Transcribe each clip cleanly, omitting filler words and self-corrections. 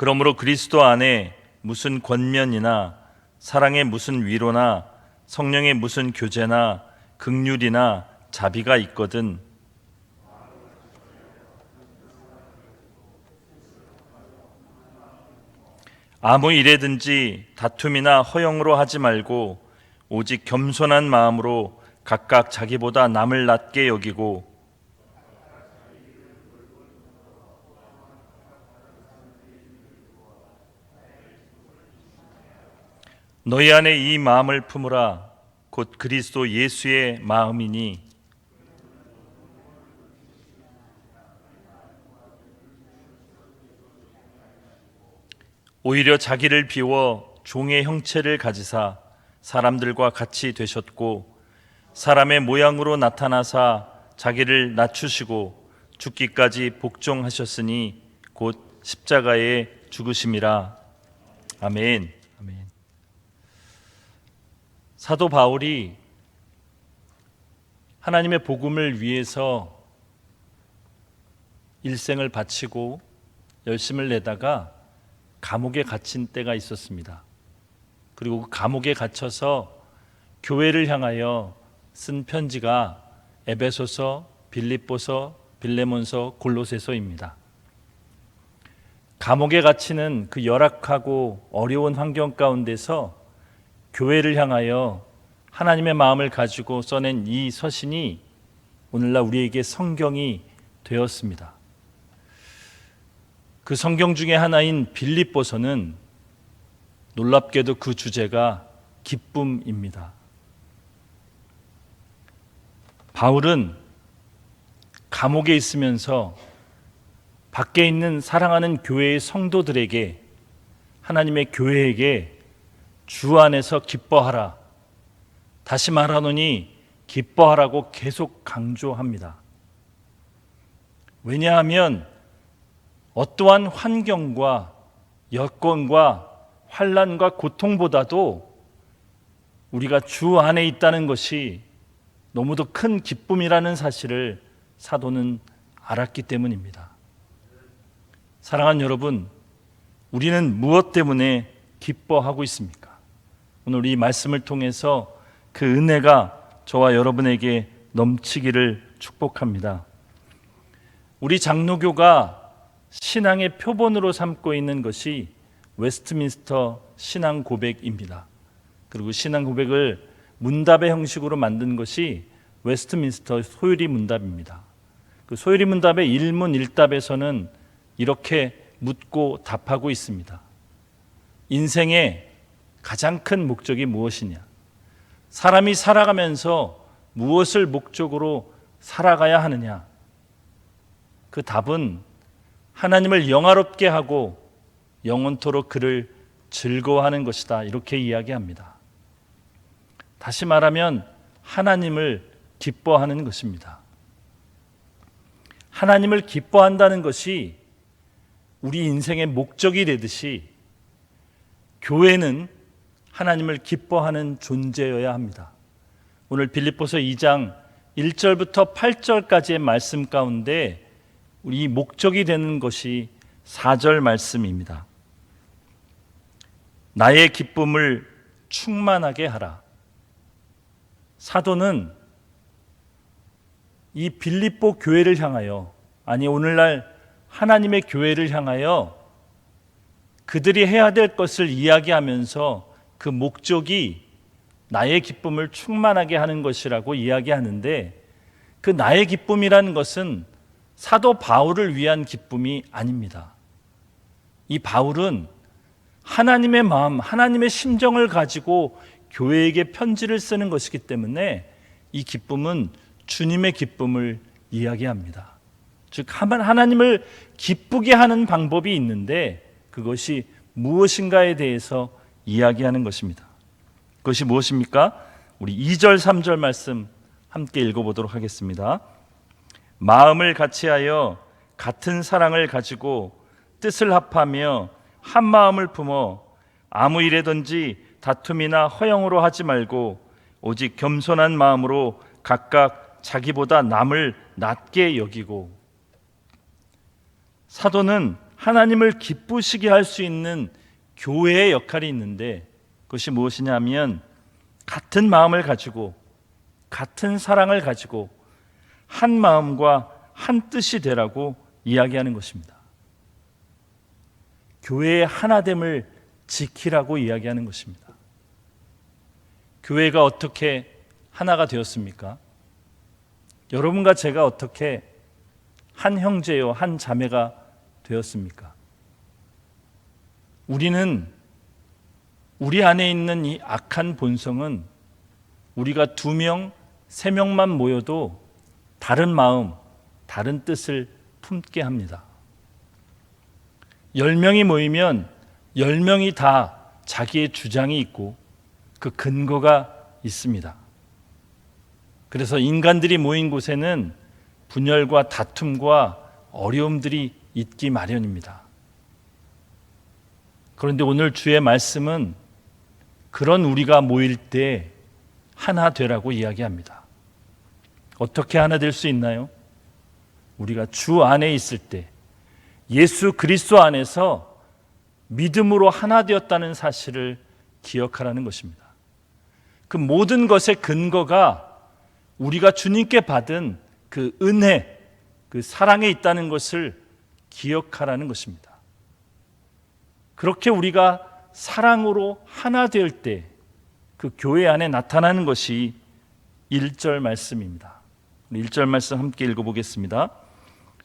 그러므로 그리스도 안에 무슨 권면이나 사랑의 무슨 위로나 성령의 무슨 교제나 긍휼이나 자비가 있거든 아무 일에든지 다툼이나 허영으로 하지 말고 오직 겸손한 마음으로 각각 자기보다 남을 낮게 여기고 너희 안에 이 마음을 품으라. 곧 그리스도 예수의 마음이니 오히려 자기를 비워 종의 형체를 가지사 사람들과 같이 되셨고 사람의 모양으로 나타나사 자기를 낮추시고 죽기까지 복종하셨으니 곧 십자가에 죽으심이라. 아멘. 아멘. 사도 바울이 하나님의 복음을 위해서 일생을 바치고 열심을 내다가 감옥에 갇힌 때가 있었습니다. 그리고 그 감옥에 갇혀서 교회를 향하여 쓴 편지가 에베소서, 빌립보서, 빌레몬서, 골로새서입니다. 감옥에 갇히는 그 열악하고 어려운 환경 가운데서 교회를 향하여 하나님의 마음을 가지고 써낸 이 서신이 오늘날 우리에게 성경이 되었습니다. 그 성경 중에 하나인 빌립보서는 놀랍게도 그 주제가 기쁨입니다. 바울은 감옥에 있으면서 밖에 있는 사랑하는 교회의 성도들에게 하나님의 교회에게 주 안에서 기뻐하라. 다시 말하노니 기뻐하라고 계속 강조합니다. 왜냐하면 어떠한 환경과 여건과 환난과 고통보다도 우리가 주 안에 있다는 것이 너무도 큰 기쁨이라는 사실을 사도는 알았기 때문입니다. 사랑하는 여러분, 우리는 무엇 때문에 기뻐하고 있습니까? 오늘 이 말씀을 통해서 그 은혜가 저와 여러분에게 넘치기를 축복합니다. 우리 장로교가 신앙의 표본으로 삼고 있는 것이 웨스트민스터 신앙 고백입니다. 그리고 신앙 고백을 문답의 형식으로 만든 것이 웨스트민스터 소유리 문답입니다. 그 소유리 문답의 1문 1답에서는 이렇게 묻고 답하고 있습니다. 인생의 가장 큰 목적이 무엇이냐? 사람이 살아가면서 무엇을 목적으로 살아가야 하느냐? 그 답은 하나님을 영화롭게 하고 영원토록 그를 즐거워하는 것이다. 이렇게 이야기합니다. 다시 말하면 하나님을 기뻐하는 것입니다. 하나님을 기뻐한다는 것이 우리 인생의 목적이 되듯이 교회는 하나님을 기뻐하는 존재여야 합니다. 오늘 빌립보서 2장 1절부터 8절까지의 말씀 가운데 우리 목적이 되는 것이 4절 말씀입니다. 나의 기쁨을 충만하게 하라. 사도는 이 빌립보 교회를 향하여, 아니 오늘날 하나님의 교회를 향하여 그들이 해야 될 것을 이야기하면서 그 목적이 나의 기쁨을 충만하게 하는 것이라고 이야기하는데, 그 나의 기쁨이라는 것은 사도 바울을 위한 기쁨이 아닙니다. 이 바울은 하나님의 마음, 하나님의 심정을 가지고 교회에게 편지를 쓰는 것이기 때문에 이 기쁨은 주님의 기쁨을 이야기합니다. 즉 하나님을 기쁘게 하는 방법이 있는데 그것이 무엇인가에 대해서 이야기하는 것입니다. 그것이 무엇입니까? 우리 2절 3절 말씀 함께 읽어보도록 하겠습니다. 마음을 같이하여 같은 사랑을 가지고 뜻을 합하며 한 마음을 품어 아무 일에든지 다툼이나 허영으로 하지 말고 오직 겸손한 마음으로 각각 자기보다 남을 낮게 여기고. 사도는 하나님을 기쁘시게 할 수 있는 교회의 역할이 있는데, 그것이 무엇이냐면 같은 마음을 가지고 같은 사랑을 가지고 한 마음과 한 뜻이 되라고 이야기하는 것입니다. 교회의 하나됨을 지키라고 이야기하는 것입니다. 교회가 어떻게 하나가 되었습니까? 여러분과 제가 어떻게 한 형제요 한 자매가 되었습니까? 우리는 우리 안에 있는 이 악한 본성은 우리가 2명, 3명만 모여도 다른 마음, 다른 뜻을 품게 합니다. 10명이 모이면 10명이 다 자기의 주장이 있고 그 근거가 있습니다. 그래서 인간들이 모인 곳에는 분열과 다툼과 어려움들이 있기 마련입니다. 그런데 오늘 주의 말씀은 그런 우리가 모일 때 하나 되라고 이야기합니다. 어떻게 하나 될 수 있나요? 우리가 주 안에 있을 때, 예수 그리스도 안에서 믿음으로 하나 되었다는 사실을 기억하라는 것입니다. 그 모든 것의 근거가 우리가 주님께 받은 그 은혜, 그 사랑에 있다는 것을 기억하라는 것입니다. 그렇게 우리가 사랑으로 하나 될 때 그 교회 안에 나타나는 것이 1절 말씀입니다. 1절 말씀 함께 읽어보겠습니다.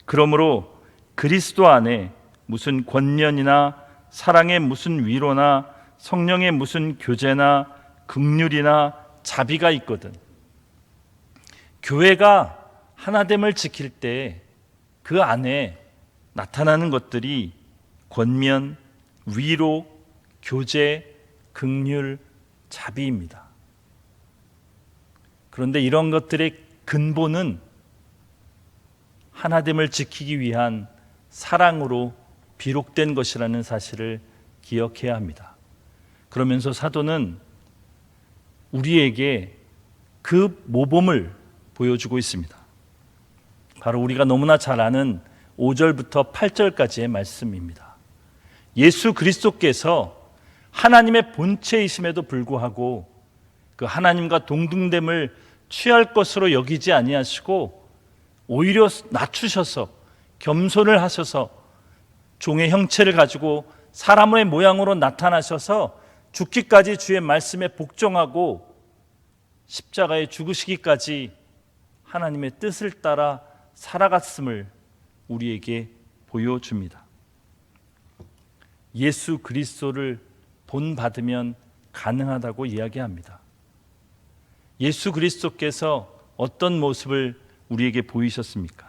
그러므로 그리스도 안에 무슨 권면이나 사랑의 무슨 위로나 성령의 무슨 교제나 긍휼이나 자비가 있거든. 교회가 하나됨을 지킬 때 그 안에 나타나는 것들이 권면, 위로, 교제, 긍휼, 자비입니다. 그런데 이런 것들의 근본은 하나됨을 지키기 위한 사랑으로 비록된 것이라는 사실을 기억해야 합니다. 그러면서 사도는 우리에게 그 모범을 보여주고 있습니다. 바로 우리가 너무나 잘 아는 5절부터 8절까지의 말씀입니다. 예수 그리스도께서 하나님의 본체이심에도 불구하고 그 하나님과 동등됨을 취할 것으로 여기지 아니하시고 오히려 낮추셔서 겸손을 하셔서 종의 형체를 가지고 사람의 모양으로 나타나셔서 죽기까지 주의 말씀에 복종하고 십자가에 죽으시기까지 하나님의 뜻을 따라 살아갔음을 우리에게 보여줍니다. 예수 그리스도를 본받으면 가능하다고 이야기합니다. 예수 그리스도께서 어떤 모습을 우리에게 보이셨습니까?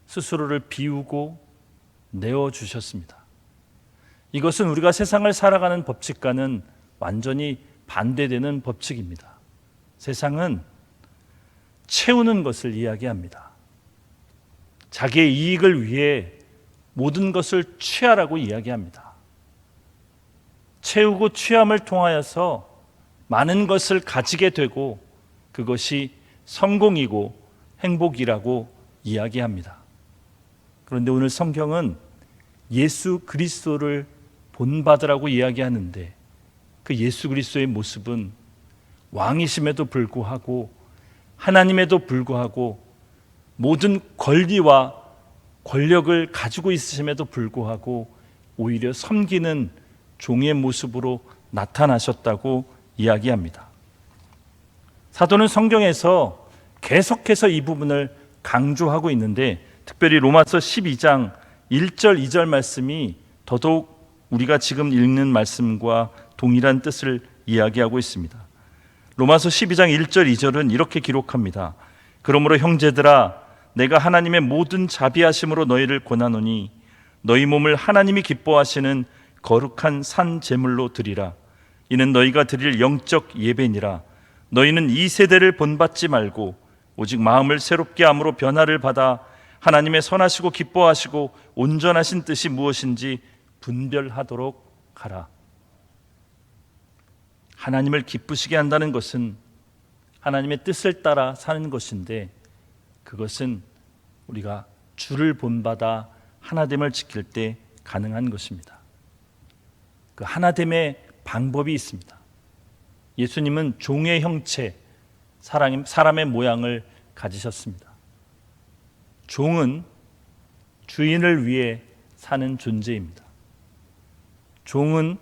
스스로를 비우고 내어주셨습니다. 이것은 우리가 세상을 살아가는 법칙과는 완전히 반대되는 법칙입니다. 세상은 채우는 것을 이야기합니다. 자기의 이익을 위해 모든 것을 취하라고 이야기합니다. 채우고 취함을 통하여서 많은 것을 가지게 되고 그것이 성공이고 행복이라고 이야기합니다. 그런데 오늘 성경은 예수 그리스도를 본받으라고 이야기하는데 그 예수 그리스도의 모습은 왕이심에도 불구하고 하나님에도 불구하고 모든 권리와 권력을 가지고 있으심에도 불구하고 오히려 섬기는 종의 모습으로 나타나셨다고 이야기합니다. 사도는 성경에서 계속해서 이 부분을 강조하고 있는데 특별히 로마서 12장 1절 2절 말씀이 더더욱 우리가 지금 읽는 말씀과 동일한 뜻을 이야기하고 있습니다. 로마서 12장 1절 2절은 이렇게 기록합니다. 그러므로 형제들아 내가 하나님의 모든 자비하심으로 너희를 권하노니 너희 몸을 하나님이 기뻐하시는 거룩한 산 제물로 드리라. 이는 너희가 드릴 영적 예배니라. 너희는 이 세대를 본받지 말고 오직 마음을 새롭게 함으로 변화를 받아 하나님의 선하시고 기뻐하시고 온전하신 뜻이 무엇인지 분별하도록 하라. 하나님을 기쁘시게 한다는 것은 하나님의 뜻을 따라 사는 것인데 그것은 우리가 주를 본받아 하나됨을 지킬 때 가능한 것입니다. 그 하나됨의 방법이 있습니다. 예수님은 종의 형체, 사람의 모양을 가지셨습니다. 종은 주인을 위해 사는 존재입니다. 종은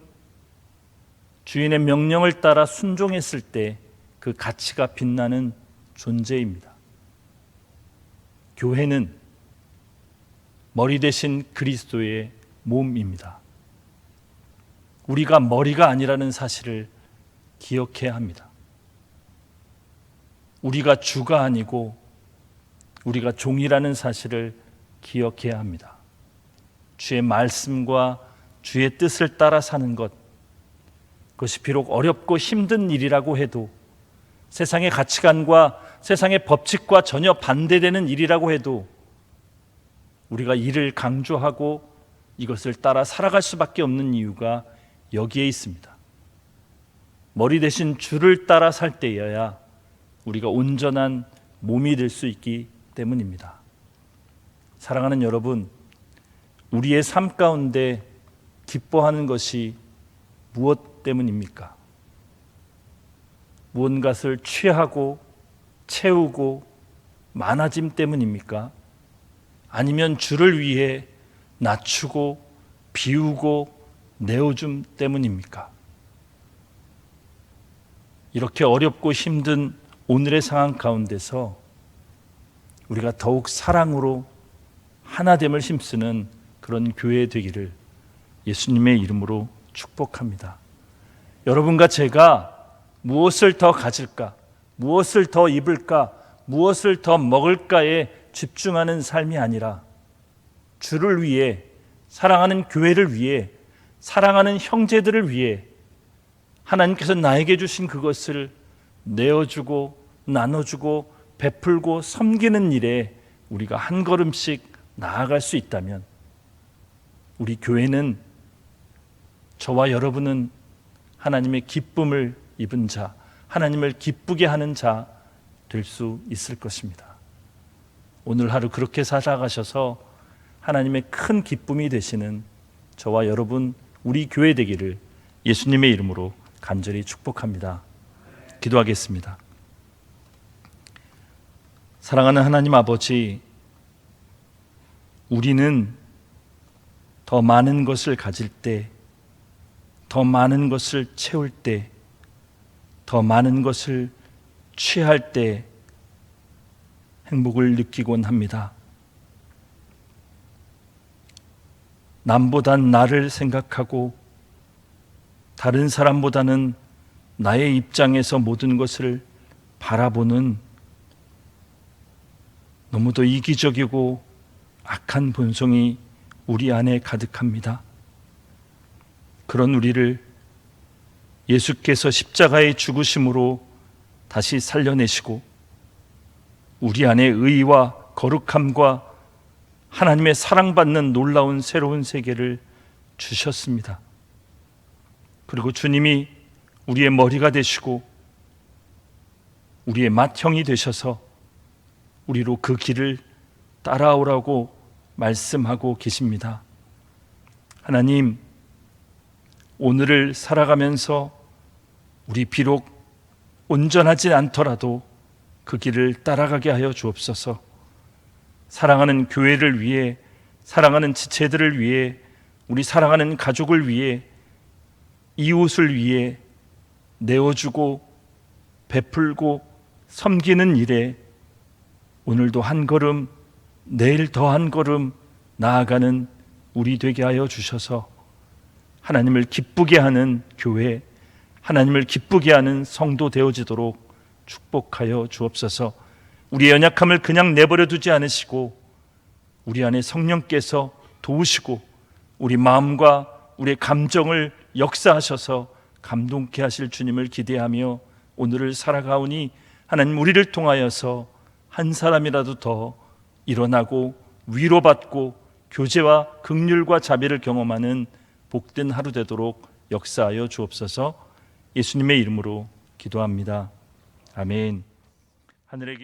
주인의 명령을 따라 순종했을 때 그 가치가 빛나는 존재입니다. 교회는 머리 대신 그리스도의 몸입니다. 우리가 머리가 아니라는 사실을 기억해야 합니다. 우리가 주가 아니고 우리가 종이라는 사실을 기억해야 합니다. 주의 말씀과 주의 뜻을 따라 사는 것, 그것이 비록 어렵고 힘든 일이라고 해도, 세상의 가치관과 세상의 법칙과 전혀 반대되는 일이라고 해도 우리가 이를 강조하고 이것을 따라 살아갈 수밖에 없는 이유가 여기에 있습니다. 머리 대신 주를 따라 살 때여야 우리가 온전한 몸이 될 수 있기 때문입니다. 사랑하는 여러분, 우리의 삶 가운데 기뻐하는 것이 무엇 때문입니까? 무언가를 취하고 채우고 많아짐 때문입니까? 아니면 주를 위해 낮추고 비우고 내어줌 때문입니까? 이렇게 어렵고 힘든 오늘의 상황 가운데서 우리가 더욱 사랑으로 하나됨을 힘쓰는 그런 교회 되기를 예수님의 이름으로 축복합니다. 여러분과 제가 무엇을 더 가질까, 무엇을 더 입을까, 무엇을 더 먹을까에 집중하는 삶이 아니라 주를 위해, 사랑하는 교회를 위해, 사랑하는 형제들을 위해 하나님께서 나에게 주신 그것을 내어주고 나눠주고 베풀고 섬기는 일에 우리가 한 걸음씩 나아갈 수 있다면 우리 교회는, 저와 여러분은 하나님의 기쁨을 입은 자, 하나님을 기쁘게 하는 자 될 수 있을 것입니다. 오늘 하루 그렇게 살아가셔서 하나님의 큰 기쁨이 되시는 저와 여러분, 우리 교회 되기를 예수님의 이름으로 간절히 축복합니다. 기도하겠습니다. 사랑하는 하나님 아버지, 우리는 더 많은 것을 가질 때, 더 많은 것을 채울 때, 더 많은 것을 취할 때 행복을 느끼곤 합니다. 남보단 나를 생각하고 다른 사람보다는 나의 입장에서 모든 것을 바라보는 너무도 이기적이고 악한 본성이 우리 안에 가득합니다. 그런 우리를 예수께서 십자가의 죽으심으로 다시 살려내시고 우리 안에 의와 거룩함과 하나님의 사랑받는 놀라운 새로운 세계를 주셨습니다. 그리고 주님이 우리의 머리가 되시고 우리의 맏형이 되셔서 우리로 그 길을 따라오라고 말씀하고 계십니다. 하나님, 오늘을 살아가면서 우리 비록 온전하지 않더라도 그 길을 따라가게 하여 주옵소서. 사랑하는 교회를 위해, 사랑하는 지체들을 위해, 우리 사랑하는 가족을 위해, 이웃을 위해 내어주고 베풀고 섬기는 일에 오늘도 한 걸음, 내일 더 한 걸음 나아가는 우리 되게 하여 주셔서 하나님을 기쁘게 하는 교회, 하나님을 기쁘게 하는 성도 되어지도록 축복하여 주옵소서. 우리의 연약함을 그냥 내버려 두지 않으시고 우리 안에 성령께서 도우시고 우리 마음과 우리의 감정을 역사하셔서 감동케 하실 주님을 기대하며 오늘을 살아가오니 하나님, 우리를 통하여서 한 사람이라도 더 일어나고 위로받고 교제와 긍휼과 자비를 경험하는 복된 하루 되도록 역사하여 주옵소서. 예수님의 이름으로 기도합니다. 아멘. 하늘에